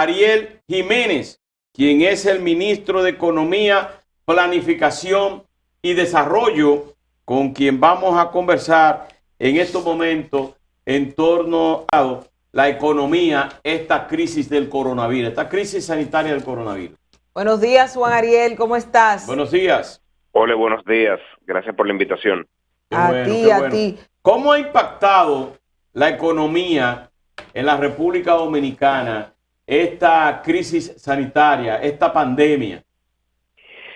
Ariel Jiménez, quien es el ministro de Economía, Planificación y Desarrollo, con quien vamos a conversar en estos momentos en torno a la economía, esta crisis del coronavirus, esta crisis sanitaria del coronavirus. Buenos días, Juan Ariel, ¿cómo estás? Buenos días. Hola, buenos días. Gracias por la invitación. A ti. ¿Cómo ha impactado la economía en la República Dominicana esta crisis sanitaria, esta pandemia?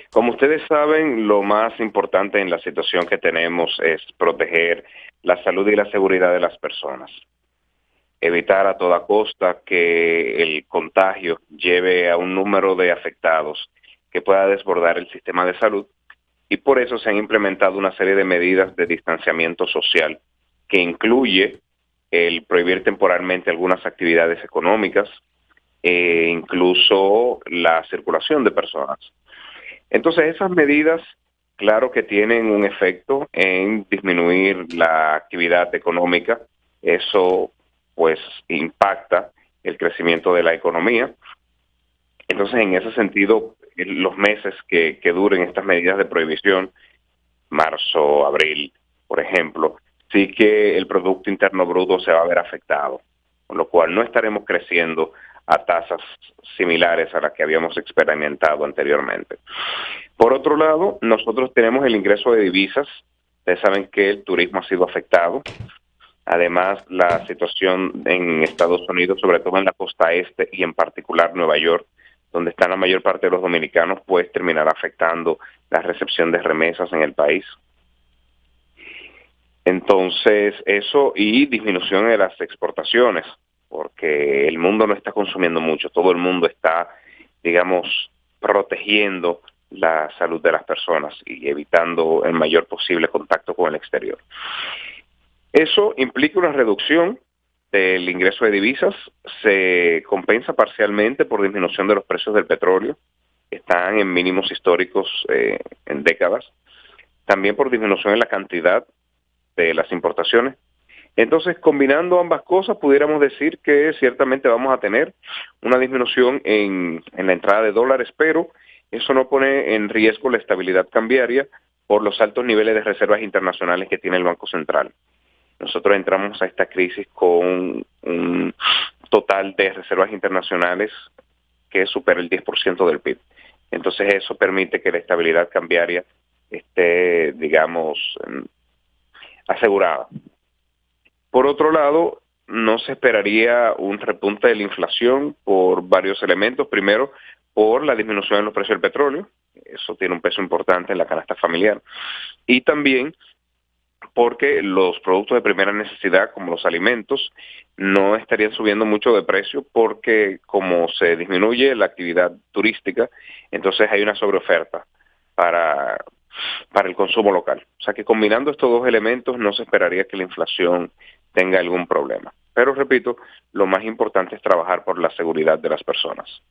Como ustedes saben, lo más importante en la situación que tenemos es proteger la salud y la seguridad de las personas. Evitar a toda costa que el contagio lleve a un número de afectados que pueda desbordar el sistema de salud, y por eso se han implementado una serie de medidas de distanciamiento social que incluye el prohibir temporalmente algunas actividades económicas e incluso la circulación de personas. Entonces esas medidas, claro que tienen un efecto en disminuir la actividad económica. Eso pues impacta el crecimiento de la economía. Entonces en ese sentido, los meses que duren estas medidas de prohibición, marzo, abril, por ejemplo, sí que el Producto Interno Bruto se va a ver afectado, con lo cual no estaremos creciendo a tasas similares a las que habíamos experimentado anteriormente. Por otro lado, nosotros tenemos el ingreso de divisas. Ustedes saben que el turismo ha sido afectado. Además, la situación en Estados Unidos, sobre todo en la costa este y en particular Nueva York, donde está la mayor parte de los dominicanos, pues terminará afectando la recepción de remesas en el país. Entonces, eso y disminución de las exportaciones, porque el mundo no está consumiendo mucho, todo el mundo está, digamos, protegiendo la salud de las personas y evitando el mayor posible contacto con el exterior. Eso implica una reducción del ingreso de divisas, se compensa parcialmente por disminución de los precios del petróleo, que están en mínimos históricos en décadas, también por disminución en la cantidad de las importaciones. Entonces, combinando ambas cosas, pudiéramos decir que ciertamente vamos a tener una disminución en la entrada de dólares, pero eso no pone en riesgo la estabilidad cambiaria por los altos niveles de reservas internacionales que tiene el Banco Central. Nosotros entramos a esta crisis con un total de reservas internacionales que supera el 10% del PIB. Entonces eso permite que la estabilidad cambiaria esté, digamos, asegurada. Por otro lado, no se esperaría un repunte de la inflación por varios elementos. Primero, por la disminución en los precios del petróleo. Eso tiene un peso importante en la canasta familiar. Y también porque los productos de primera necesidad, como los alimentos, no estarían subiendo mucho de precio porque como se disminuye la actividad turística, entonces hay una sobreoferta para el consumo local. O sea que combinando estos dos elementos no se esperaría que la inflación tenga algún problema. Pero repito, lo más importante es trabajar por la seguridad de las personas.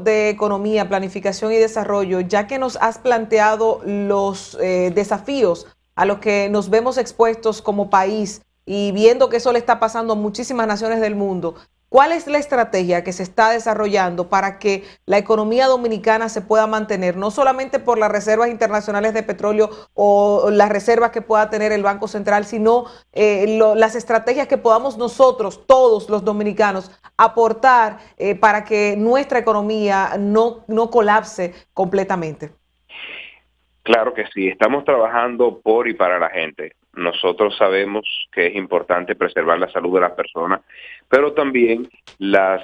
De Economía, Planificación y Desarrollo, ya que nos has planteado los desafíos a los que nos vemos expuestos como país y viendo que eso le está pasando a muchísimas naciones del mundo, ¿cuál es la estrategia que se está desarrollando para que la economía dominicana se pueda mantener, no solamente por las reservas internacionales de petróleo o las reservas que pueda tener el Banco Central, sino las estrategias que podamos nosotros, todos los dominicanos, aportar para que nuestra economía no colapse completamente? Claro que sí, estamos trabajando por y para la gente. Nosotros sabemos que es importante preservar la salud de las personas, pero también las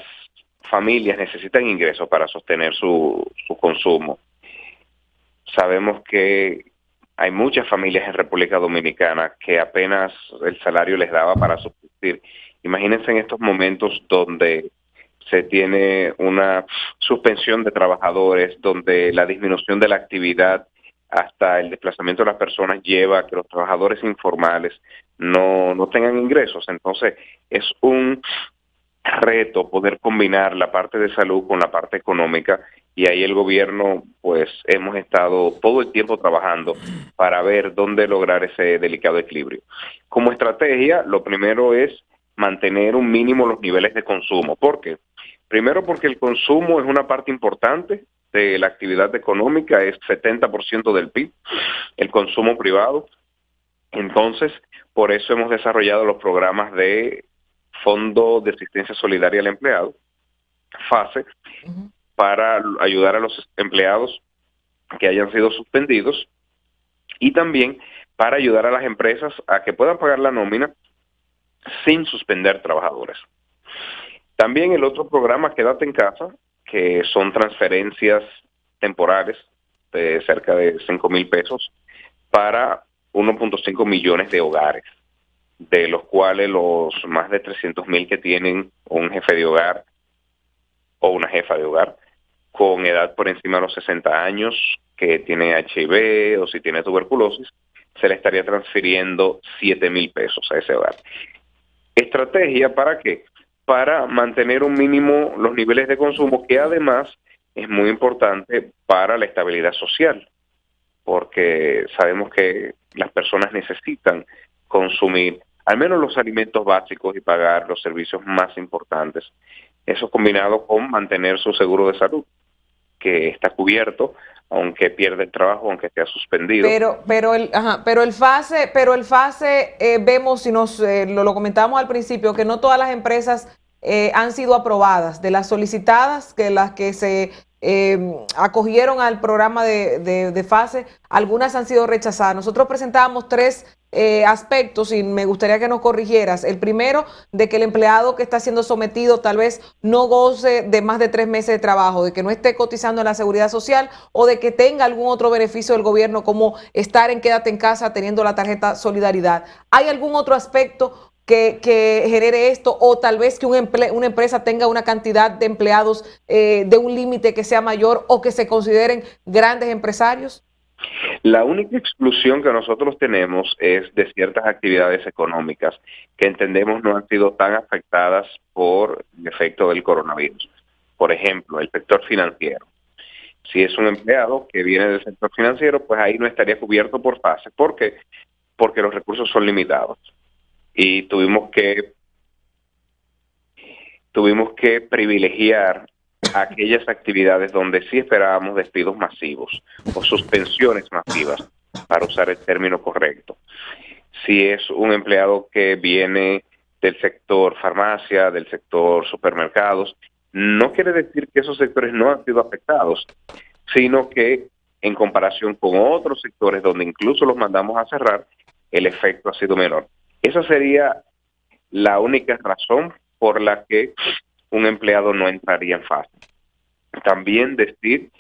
familias necesitan ingresos para sostener su consumo. Sabemos que hay muchas familias en República Dominicana que apenas el salario les daba para subsistir. Imagínense en estos momentos donde se tiene una suspensión de trabajadores, donde la disminución de la actividad hasta el desplazamiento de las personas lleva a que los trabajadores informales no tengan ingresos. Entonces es un reto poder combinar la parte de salud con la parte económica, y ahí el gobierno pues hemos estado todo el tiempo trabajando para ver dónde lograr ese delicado equilibrio. Como estrategia, lo primero es mantener un mínimo los niveles de consumo. ¿Por qué? Primero porque el consumo es una parte importante de la actividad económica, es 70% del PIB, el consumo privado. Entonces, por eso hemos desarrollado los programas de Fondo de Asistencia Solidaria al Empleado, FASE, para ayudar a los empleados que hayan sido suspendidos y también para ayudar a las empresas a que puedan pagar la nómina sin suspender trabajadores. También el otro programa, Quédate en Casa, que son transferencias temporales de cerca de 5,000 pesos para 1.5 millones de hogares, de los cuales los más de 300,000 que tienen un jefe de hogar o una jefa de hogar con edad por encima de los 60 años, que tiene HIV o si tiene tuberculosis, se le estaría transfiriendo 7,000 pesos a ese hogar. ¿Estrategia para qué? Para mantener un mínimo los niveles de consumo, que además es muy importante para la estabilidad social, porque sabemos que las personas necesitan consumir al menos los alimentos básicos y pagar los servicios más importantes. Eso combinado con mantener su seguro de salud, que está cubierto, aunque pierde el trabajo, aunque sea suspendido. Pero el FASE vemos, si lo comentamos al principio, que no todas las empresas han sido aprobadas. De las solicitadas, que las que se acogieron al programa de FASE, algunas han sido rechazadas. Nosotros presentábamos 3 aspectos y me gustaría que nos corrigieras. El primero, de que el empleado que está siendo sometido tal vez no goce de más de 3 meses de trabajo, de que no esté cotizando en la seguridad social o de que tenga algún otro beneficio del gobierno como estar en Quédate en Casa teniendo la tarjeta Solidaridad. ¿Hay algún otro aspecto que genere esto, o tal vez que una empresa tenga una cantidad de empleados de un límite que sea mayor o que se consideren grandes empresarios? La única exclusión que nosotros tenemos es de ciertas actividades económicas que entendemos no han sido tan afectadas por el efecto del coronavirus. Por ejemplo, el sector financiero. Si es un empleado que viene del sector financiero, pues ahí no estaría cubierto por FASE. ¿Por qué? Porque los recursos son limitados. Y tuvimos que privilegiar aquellas actividades donde sí esperábamos despidos masivos o suspensiones masivas, para usar el término correcto. Si es un empleado que viene del sector farmacia, del sector supermercados, no quiere decir que esos sectores no han sido afectados, sino que en comparación con otros sectores donde incluso los mandamos a cerrar, el efecto ha sido menor. Esa sería la única razón por la que un empleado no entraría en FASE. También decir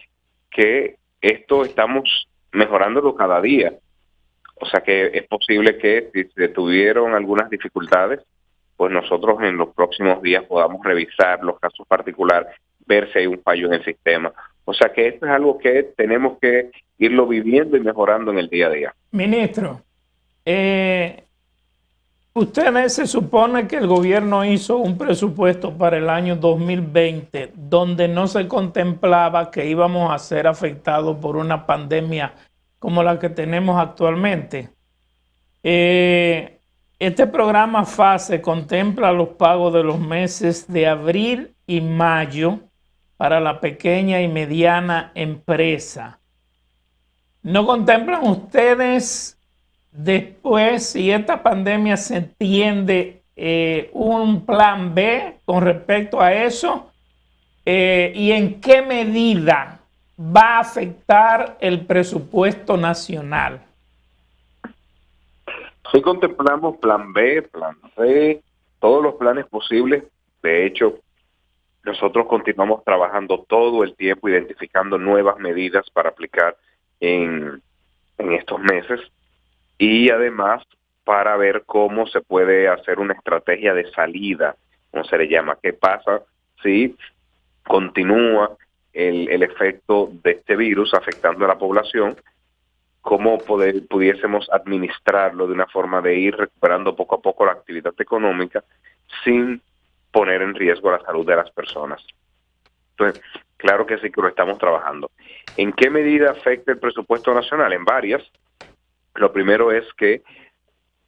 que esto estamos mejorándolo cada día. O sea que es posible que si se tuvieron algunas dificultades, pues nosotros en los próximos días podamos revisar los casos particulares, ver si hay un fallo en el sistema. O sea que esto es algo que tenemos que irlo viviendo y mejorando en el día a día. Ministro, ustedes, se supone que el gobierno hizo un presupuesto para el año 2020 donde no se contemplaba que íbamos a ser afectados por una pandemia como la que tenemos actualmente. Este programa FASE contempla los pagos de los meses de abril y mayo para la pequeña y mediana empresa. ¿No contemplan ustedes después, si esta pandemia se entiende, un plan B con respecto a eso? ¿Y en qué medida va a afectar el presupuesto nacional? Sí contemplamos plan B, plan C, todos los planes posibles. De hecho, nosotros continuamos trabajando todo el tiempo, identificando nuevas medidas para aplicar en estos meses. Y además para ver cómo se puede hacer una estrategia de salida, como se le llama. ¿Qué pasa si continúa el efecto de este virus afectando a la población? ¿Cómo pudiésemos administrarlo de una forma de ir recuperando poco a poco la actividad económica sin poner en riesgo la salud de las personas? Entonces, claro que sí que lo estamos trabajando. ¿En qué medida afecta el presupuesto nacional? En varias. Lo primero es que,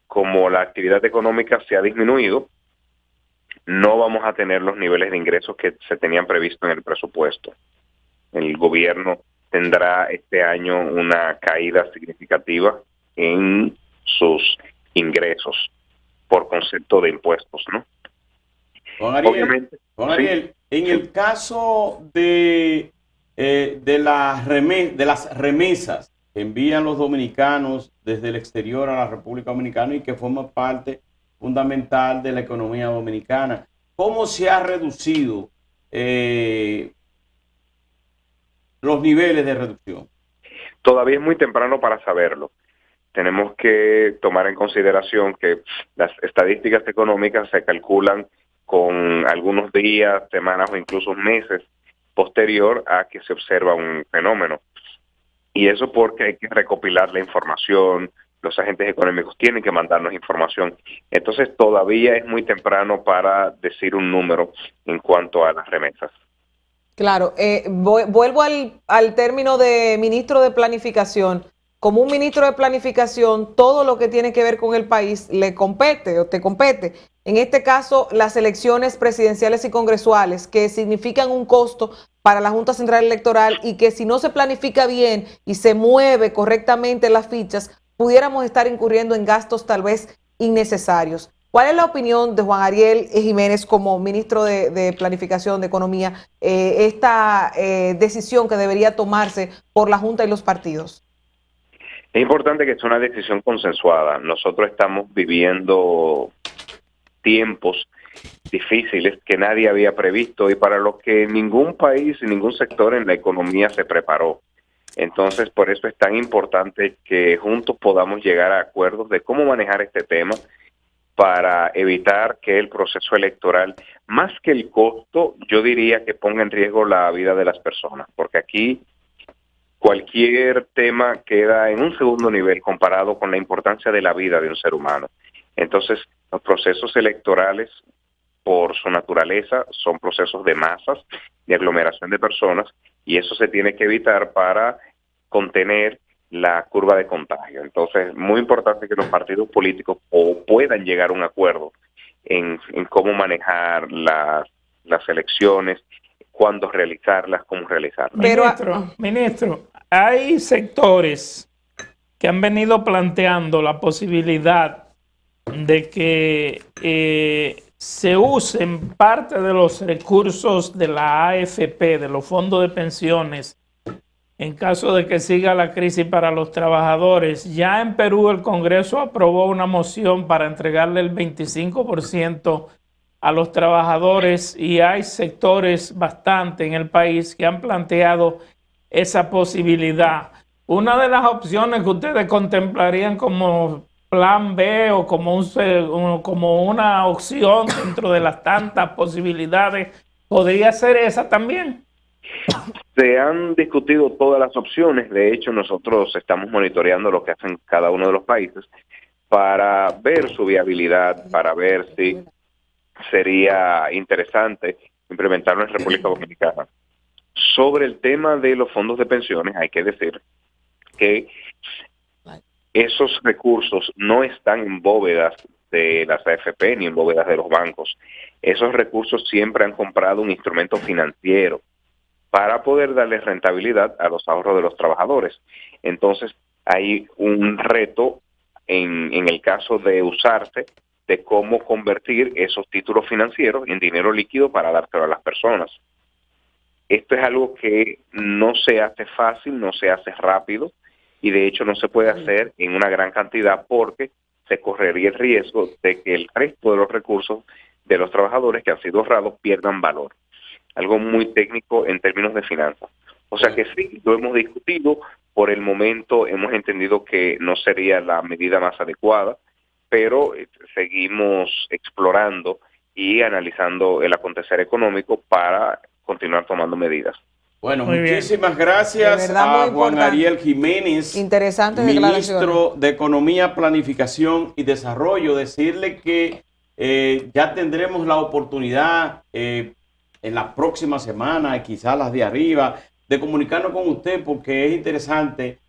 como la actividad económica se ha disminuido, no vamos a tener los niveles de ingresos que se tenían previsto en el presupuesto. El gobierno tendrá este año una caída significativa en sus ingresos por concepto de impuestos, ¿no? Juan Ariel, Obviamente, Juan Ariel, en el caso de las remesas que envían los dominicanos desde el exterior a la República Dominicana y que forman parte fundamental de la economía dominicana, ¿cómo se ha reducido los niveles de reducción? todavía es muy temprano para saberlo. Tenemos que tomar en consideración que las estadísticas económicas se calculan con algunos días, semanas o incluso meses posterior a que se observa un fenómeno. Y eso porque hay que recopilar la información, los agentes económicos tienen que mandarnos información. Entonces todavía es muy temprano para decir un número en cuanto a las remesas. Claro, vuelvo al término de ministro de planificación. Como un ministro de planificación, todo lo que tiene que ver con el país le compete o te compete. En este caso, las elecciones presidenciales y congresuales, que significan un costo para la Junta Central Electoral y que si no se planifica bien y se mueve correctamente las fichas, pudiéramos estar incurriendo en gastos tal vez innecesarios. ¿Cuál es la opinión de Juan Ariel Jiménez como ministro de Planificación, de Economía, esta decisión que debería tomarse por la Junta y los partidos? Es importante que sea una decisión consensuada. Nosotros estamos viviendo tiempos difíciles que nadie había previsto y para los que ningún país y ningún sector en la economía se preparó. Entonces, por eso es tan importante que juntos podamos llegar a acuerdos de cómo manejar este tema para evitar que el proceso electoral, más que el costo, yo diría que ponga en riesgo la vida de las personas, porque aquí cualquier tema queda en un segundo nivel comparado con la importancia de la vida de un ser humano. Entonces, los procesos electorales, por su naturaleza, son procesos de masas, de aglomeración de personas, y eso se tiene que evitar para contener la curva de contagio. Entonces, muy importante que los partidos políticos puedan llegar a un acuerdo en cómo manejar las elecciones, cuándo realizarlas, cómo realizarlas. Ministro, hay sectores que han venido planteando la posibilidad de que se usen parte de los recursos de la AFP, de los fondos de pensiones, en caso de que siga la crisis para los trabajadores. Ya en Perú el Congreso aprobó una moción para entregarle el 25% a los trabajadores y hay sectores bastante en el país que han planteado esa posibilidad. Una de las opciones que ustedes contemplarían como plan B o como una opción dentro de las tantas posibilidades, ¿podría ser esa también? Se han discutido todas las opciones. De hecho, nosotros estamos monitoreando lo que hacen cada uno de los países para ver su viabilidad, para ver si sería interesante implementarlo en República Dominicana. Sobre el tema de los fondos de pensiones, hay que decir que esos recursos no están en bóvedas de las AFP ni en bóvedas de los bancos. Esos recursos siempre han comprado un instrumento financiero para poder darle rentabilidad a los ahorros de los trabajadores. Entonces, hay un reto en el caso de usarse de cómo convertir esos títulos financieros en dinero líquido para dárselo a las personas. Esto es algo que no se hace fácil, no se hace rápido y de hecho no se puede hacer en una gran cantidad porque se correría el riesgo de que el resto de los recursos de los trabajadores que han sido ahorrados pierdan valor. Algo muy técnico en términos de finanzas. O sea que sí, lo hemos discutido, por el momento hemos entendido que no sería la medida más adecuada, pero seguimos explorando y analizando el acontecer económico para continuar tomando medidas. Bueno, muchísimas gracias a Juan Ariel Jiménez, ministro de Economía, Planificación y Desarrollo. Decirle que ya tendremos la oportunidad en la próxima semana, quizás las de arriba, de comunicarnos con usted porque es interesante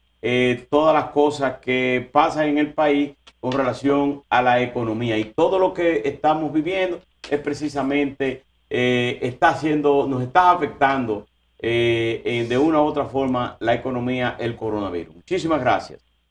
todas las cosas que pasan en el país con relación a la economía y todo lo que estamos viviendo es precisamente nos está afectando de una u otra forma la economía, el coronavirus. Muchísimas gracias.